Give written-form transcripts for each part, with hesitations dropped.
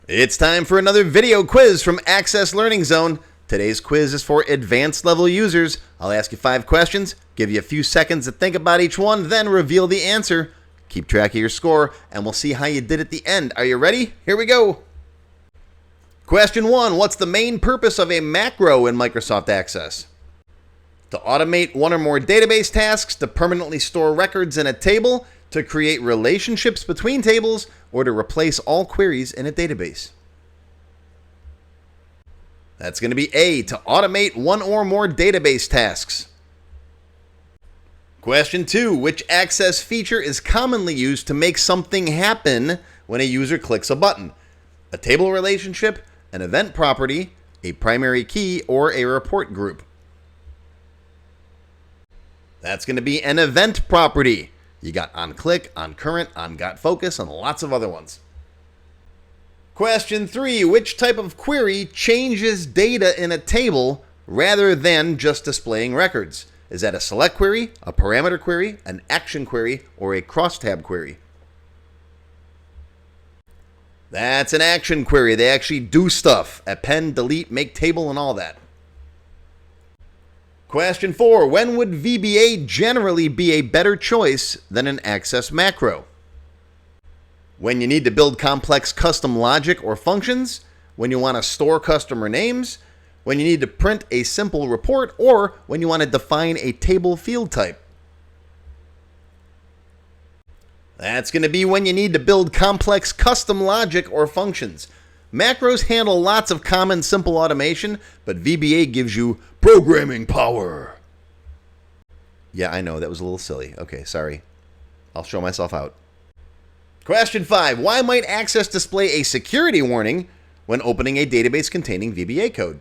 It's time for another video quiz from Access Learning Zone. Today's quiz is for advanced level users. I'll ask you 5 questions, give you a few seconds to think about each one, then reveal the answer. Keep track of your score, and we'll see how you did at the end. Are you ready? Here we go. Question 1. What's the main purpose of a macro in Microsoft Access? To automate one or more database tasks, to permanently store records in a table, to create relationships between tables, or to replace all queries in a database. That's going to be A, to automate one or more database tasks. Question 2, which Access feature is commonly used to make something happen when a user clicks a button? A table relationship, an event property, a primary key, or a report group? That's going to be an event property. You got onClick, onCurrent, onGotFocus, and lots of other ones. Question 3, which type of query changes data in a table rather than just displaying records? Is that a select query, a parameter query, an action query, or a crosstab query? That's an action query. They actually do stuff. Append, delete, make table, and all that. Question 4. When would VBA generally be a better choice than an Access macro? When you need to build complex custom logic or functions, when you want to store customer names, when you need to print a simple report, or when you want to define a table field type. That's going to be when you need to build complex custom logic or functions. Macros handle lots of common simple automation, but VBA gives you programming power. Yeah, I know, that was a little silly. Okay, sorry. I'll show myself out. Question 5. Why might Access display a security warning when opening a database containing VBA code?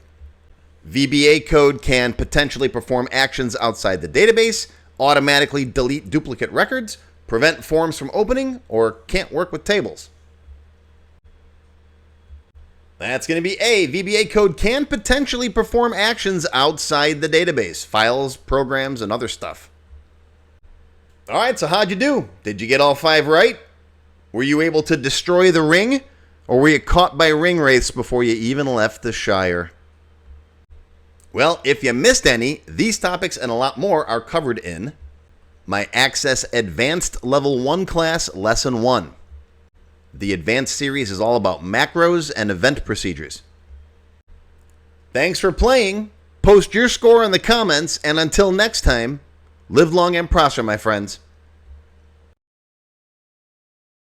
VBA code can potentially perform actions outside the database, automatically delete duplicate records, prevent forms from opening, or can't work with tables. That's going to be A. VBA code can potentially perform actions outside the database, files, programs, and other stuff. All right, so how'd you do? Did you get all 5 right? Were you able to destroy the ring? Or were you caught by ring wraiths before you even left the Shire? Well, if you missed any, these topics and a lot more are covered in my Access Advanced Level 1 class, Lesson 1. The Advanced series is all about macros and event procedures. Thanks for playing. Post your score in the comments, and until next time, live long and prosper, my friends.